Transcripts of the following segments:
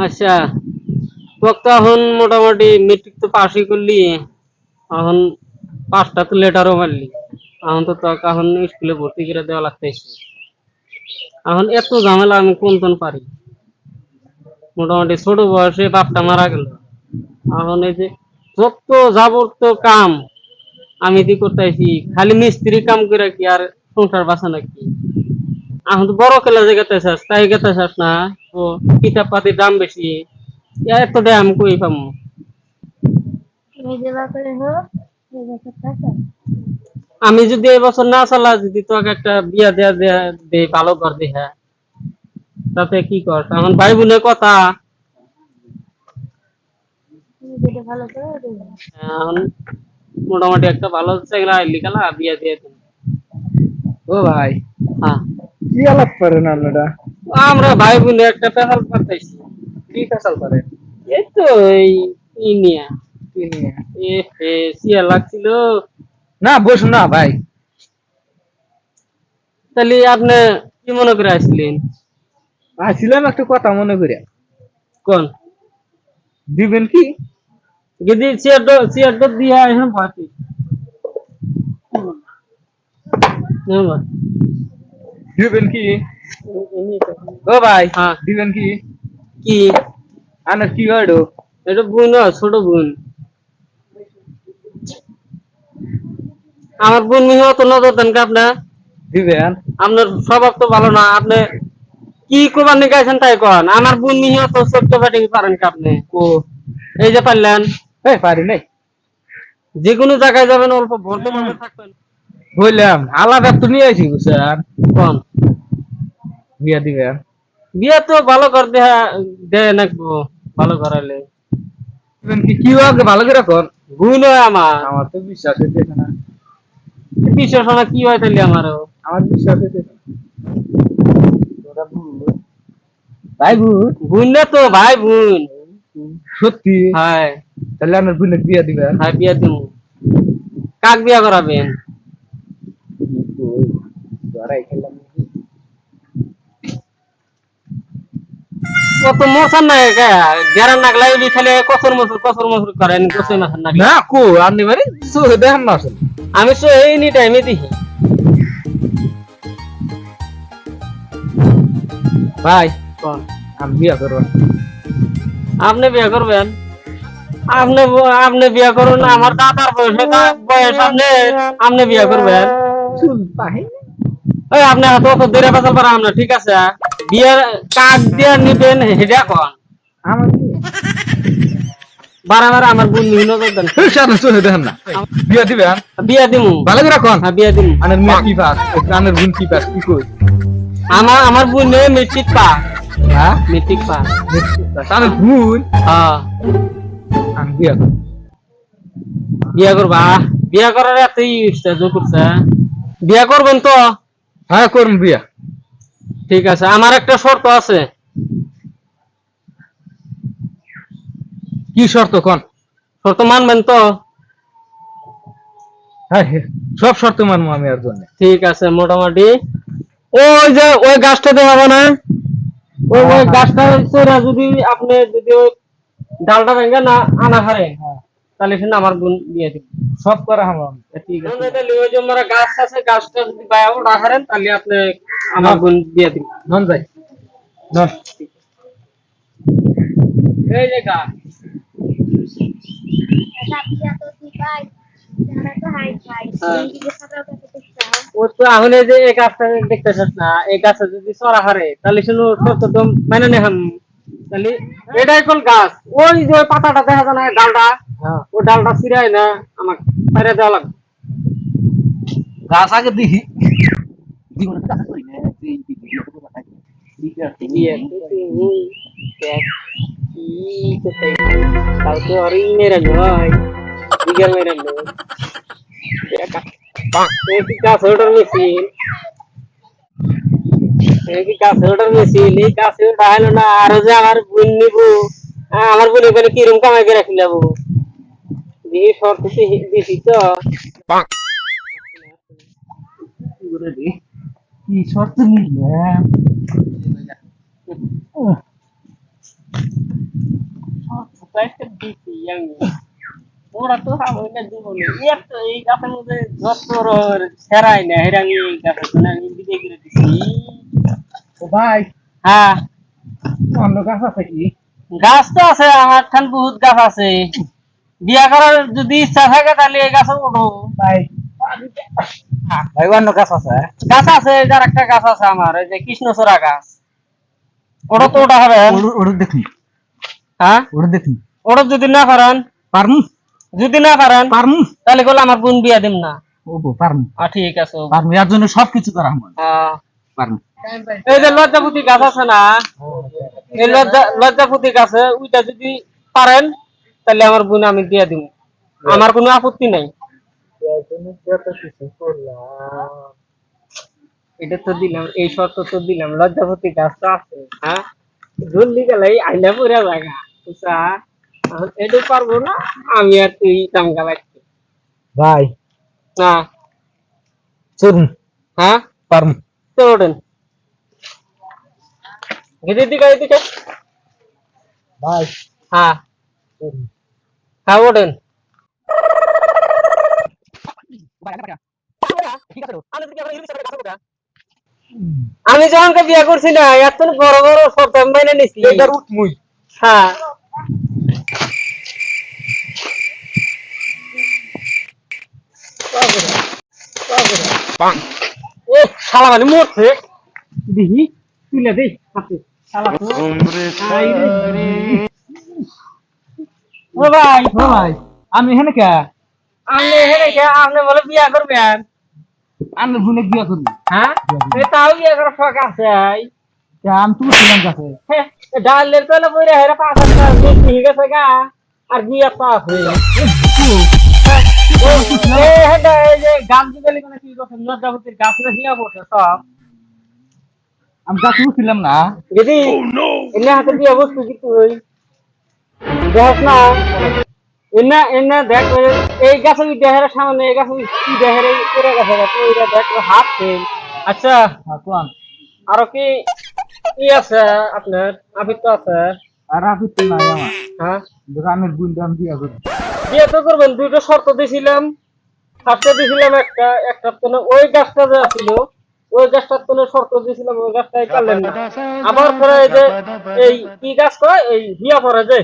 আচ্ছা, তোর তো এখন মোটামুটি মেট্রিক তো পাসই করলি, এখন 5টা তো লেটারও মারলি, এখন তো তোকে এখন স্কুলে ভর্তি করে দেওয়া লাগতেছে। এখন এত ঝামেলা আমি কোন কোন পারি? মোটামুটি ছোট বয়সে বাপটা মারা গেল, এখন এই যে যত যাবতীয় কাম আমি কি করতেছি, খালি মিস্ত্রি কাম করে কি আর সংসার বাঁচা নাকি? এখন তো বড় ক্লাসে গেতেছাস, তাই গেতেছাস না? তো কিতাব পাতির দাম বেশি, এত দাম কই পামু? আমি যদি এই বছর না চালা, যদি তোকে একটা বিয়া দেয়া দেয়া দে, ভালো ঘর দেখা, তাতে কি কর? এখন ভাই বোনের কথা, এখন মোটামুটি একটা ভালো চেংড়া আইলি কালা বিয়া দিয়ে দিন। ও ভাই, হ্যাঁ, কি আলাপ করেন আপনারা? আমরা ভাই বোনে একটা পেশাল পাতাইছি। কি ফেসাল করেন? এই তো এই ই নিয়া কি নিয়ে? এ হে, সিয়া লাগছিল। না বসুন না ভাই। তাহলে আপনি কি মনে করে আসলেন? আসছিলাম একটা কথা মনে করে। কোন? দিবেন কি? যদি চেয়ারটা দিয়ে এখন পাতি দিবেন কি? ও ভাই, হ্যাঁ, দিবেন কি? কি আনার কি হইলো? এটা বোন, ছোট বোন। আমার বোন মিহি অত নজর দেন কে আপনার? দিবেন? আপনার স্বভাব তো ভালো না। আপনি কি করবার নিয়ে গেছেন তাই কন। আমার বোন মিহি অত ছোট্ট ব্যাটিং পারেন কি আপনি? ও, এই যে পারলেন, এই পারি নাই। যে কোনো জায়গায় যাবেন অল্প ভদ্রভাবে থাকবেন। বললাম আলাদা তো নিয়ে আসি বুঝছেন? কোন? বিয়া দিবেন? বিয়ে তো ভালো কর দেয়া দেয় নাকবো, ভালো করাইলে। দিবেন কি? কি আগে ভালো করে কোন? বোন হয় আমার। আমার তো বিশ্বাস হইতেছে না। বিশ্বাস হয় না কি হয় তাহলে আমারও? আমার বিশ্বাস হইতেছে না। তোরা ভুল। ভাই ভুল। বোন না তো, ভাই বোন। সত্যি? হ্যাঁ, তাহলে আমার বোনের বিয়া দিবেন? হ্যাঁ বিয়া দিব। কাক বিয়া করাবেন? ধরাই খেলাম। কত মশার না গ্যারান নাগলাই খালি কচর মচর করেন, কচুর মাছের নাগলা। না কো আপনি মানে চোখে দেখেন না আসলে। আমি তো এনি টাইমে দেখি। ভাই, কোন? আমি বিয়া করবো না। আপনি বিয়া করবেন? আপনি আপনি বিয়া করুন, আমার দাদার বয়স আপনি আপনি বিয়া করবেন? চুল পাহে ওই আপনি অত দেরে ফেসাল পারা আমরা, ঠিক আছে? বিয়ার কাক দিয়ে নিবেন হেডা কন। আমার বারবার আমার বোন মিহি নজর দেন। সামনে চোখে দেখেন না। বিয়া দিবেন? বিয়া দিমু। ভালো করে কোন? হ্যাঁ বিয়া দিমু। আনের মেয়ে কি পাস? আনের বোন কি পাস? কি কই? আমার বোন মেট্রিক পাস। হ্যাঁ? Matric pass. আনের বোন হ্যাঁ, আমি বিয়া করবো। বিয়া করবা? বিয়া করার এত ইচ্ছা জোর করছে? বিয়া করবেন তো? হ্যাঁ করুন বিয়া। ঠিক আছে, আমার একটা শর্ত আছে। কি শর্ত কোন? শর্ত মানবেন তো? হ্যাঁ হ্যাঁ, সব শর্ত মানবো আমি আর জন্য। ঠিক আছে, মোটামুটি ওই যে ওই গাছটা দেখাবো না, ওই ওই গাছটা চড়া যদি আপনি যদি ওই ডালটা ভেঙে না আনা হারেন, তাহলে কিন্তু আমার বোন বিয়ে দিন। সব করা আমার। ঠিক আছে, তাহলে ওই যে আমার গাছ আছে, গাছটা যদি বায়া না হারেন তাহলে আপনি আমার বোন বিয়ে দিন। নন যাই নন। এই যে গাছ, ওই তো এখন এই যে এই গাছটা দেখতেছিস না, এই গাছটা যদি চড়া হারে তাহলে শুধু শর্ত তো মেনে নেহাম। তাহলে এটাই কোন গাছ? ওই যে ওই পাতাটা দেখা যায় না, ডালটা, হ্যাঁ, ওই ডালটা ছিঁড়াই না আমাকে পাইরে দেওয়া লাগবে। গাছ আগে দেখি। বিয়ে দেখ কি করতে, তাও তো আর মেরে নয়, বিঘা মেরে নয়। কি গাছ ওটার মেশিন, কি গাছ ওটার মেশিন, এই গাছে ওটা হলো না। আরো যে আমার বোন নিবো, আমার বোন ওখানে কিরম কামাই করে রাখি যাবো, দিয়ে শর্ত দিছি তো। কি শর্ত নিলে? সাইজটা দিছি আমি ওরা তো সামনে জীবনে এর তো এই গাছের মধ্যে যত সেরাই না এর আমি এই গাছের জন্য আমি বিদায় করে দিছি ও ভাই হ্যাঁ অন্য গাছ আছে কি গাছ তো আছে আমার ঠান বহুত গাছ আছে বিয়া করার যদি ইচ্ছা থাকে তাহলে এই গাছে উঠো ভাই ভাই অন্য গাছ আছে গাছ আছে যার একটা গাছ আছে আমার এই যে কৃষ্ণচূড়া গাছ ওটা তো ওটা হবে ওটা দেখুন হ্যাঁ ওটা দেখুন ওটা যদি না পারেন পারমু যদি না পারেন পারমু তাহলে বলে আমার বোন বিয়া দিম না ও পারমু ঠিক আছে পারমু এর জন্য সবকিছু করা হবে হ্যাঁ। পারমু এই যে লজ্জাপতি গাছ আছে না এই লজ্জাপতি গাছে ওইটা যদি পারেন তাহলে আমার বোন আমি দিয়ে দিব আমার কোনো আপত্তি নাই এটা তো দিলাম এই শর্ত তো দিলাম লজ্জাপতি গাছ তো আছে হ্যাঁ জলদি গেলে আইলা পুরা জায়গা বুঝছা এখন এটা পারবো না আমি আর তুই টামগা লাগছি ভাই না চলুন হ্যাঁ পারমু তো ওঠেন এদিকে ভাই হ্যাঁ হ্যাঁ ওঠেন আমি যখন বিয়া করছি না এত বড় বড় শর্ত আমি মেনে নিছি এটার উঠমুই হ্যাঁ ও শালা মানে মরছে দেখি তুলে দেই হাতে শালা তো আই রে ও ভাই ও ভাই আমি এখানে কে আপনি বলে বিয়া করবেন আমি ভুলে গিয়া করি হ্যাঁ তাও বিয়া করার শখ আছে আমি তো ছিলাম কাছে ডালের তলে পড়ে হেরা 5,000 বেশি হয়ে গেছে গা আর বিয়া তো আছে এই যে গাছ দিবেলি কোন কি করছে লজ্জাপতির গাছ না হিয়া পড়ছে সব আমি গাছ ছিলাম না যদি এনে হাতে দিয়ে বস্তু কি তুই দেখ না এনে এনে দেখ এই গাছ ওই দেহের সামনে এই গাছ কি দেহের এই করে গেছে তুই দেখ হাত ফেল আচ্ছা কোন আরো কি কি আছে আপনার আবির তো আছে আর রাফি তো নাই আমার হ্যাঁ গ্রামের বুনদাম দিয়া করি বিয়ে তো করবেন দুইটা শর্ত দিয়েছিলাম ফার্স্টে দিয়েছিলাম একটা তো না ওই গাছটা যে ছিল ওই গাছটার তো শর্ত দিয়েছিলাম ওই গাছটাই পারলেন না আবার পরে এই যে এই কি গাছ কয় এই হিয়া পরে যে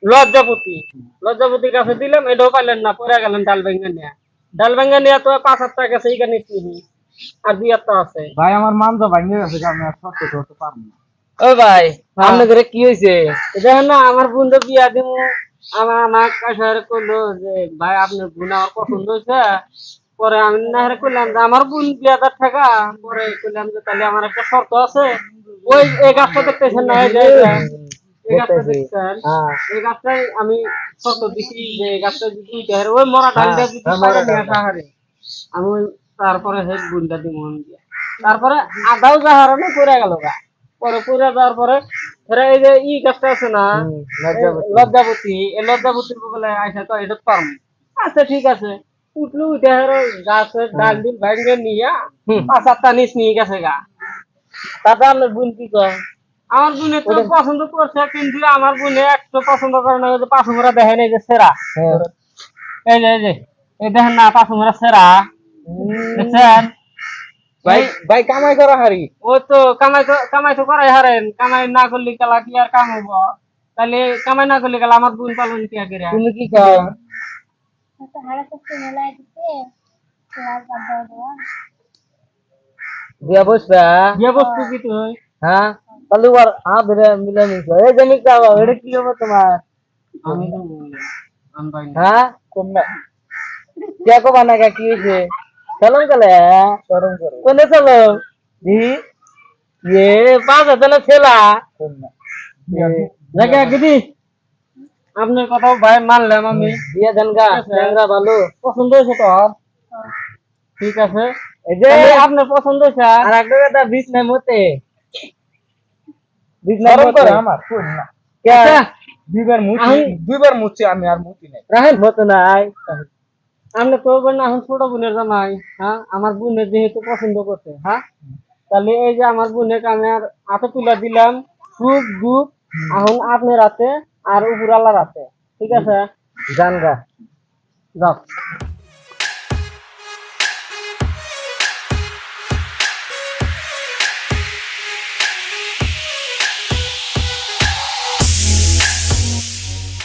লজ্জাপতি গাছে দিলাম এটাও পাইলেন না পরে গেলেন ডাল ভাঙ্গা নিয়ে তো 5,000 টাকা সেই গাছ নিচ্ছি আর বিয়ারটা আছে ভাই আমার মানজা ভাঙে গেছে আমি আর সত্য করতে পারবো না ও ভাই আপনার ঘরে কি হয়েছে দেখেন না আমার বোন বিয়া দিব আমার কাছে কইলো যে ভাই আপনার বোন আমার পছন্দ হয়েছে পরে আমি না হেরে কইলাম যে আমার বোন বিয়াদার টাকা পরে কইলাম যে তাহলে আমার একটা শর্ত আছে ওই এই গাছটা দেখতেছেন না এই গাছটা দেখছেন এই গাছটাই আমি শর্ত দিছি যে এই গাছটা যদি ওই মরা ডালটা যদি হারে আমি তারপরে হেড বোনটা দিব তারপরে আধাও যাহারানো পড়ে গেল গা পরে পড়ে যাওয়ার পরে এই যে ই গাছটা আছে না লজ্জাপতি এই লজ্জাপতির বলে আইসা তো এটা পারম আচ্ছা ঠিক আছে উঠলো উঠে গাছের ডাল দিন ভাঙ্গে নিয়ে 5-7টা নিচ নিয়ে গেছে গা তাতে আপনার বোন কি কয় আমার বোনে তো পছন্দ করছে কিন্তু আমার বোনে একটু পছন্দ করে না যে পাঁচমরা দেখেন এই যে সেরা এই যে এই দেখেন না পাঁচমরা সেরা দেখছেন ভাই কামাই করা হারি ও তো কামাই তো করাই হারেন কামাই না করলে কালা কি আর কাম হবো তাহলে কামাই না করলে কালা আমার বোন পালন কি আগে তুমি কি কর বিয়া বসবা বিয়ে বস্তু কি তুই হ্যাঁ তাহলে আর হাত ধরে মিলে নিছো এই যে নিকা এটা কি হবে তোমার আমি তো আমি হ্যাঁ তোমরা কে কো বানাগা কি হইছে চলো গেলে শরম করো কোনে চলো দি ये पास है ছেলা জায়গা গদি আপনার কথা ভাই মানলাম আমি বিয়া দেনগা দেনগা ভালো পছন্দ হয়েছে তো ঠিক আছে এই যে আপনার পছন্দ হয়েছে আর একটা কথা বিষ নাই মতে বিষ নাই করে আমার কোন না কে দুইবার মুছি আমি আর মুতি নাই রাহেন মতো নাই আপনি তো বলেন এখন ছোট বোনের জামাই হ্যাঁ আমার বোনের যেহেতু পছন্দ করছে হ্যাঁ তাহলে এই যে আমার বোনের আমি আর হাতে তুলে দিলাম সুখ দুঃখ এখন আপনার হাতে আর উপর আল্লাহর আছে। ঠিক আছে, জান গা, যাও।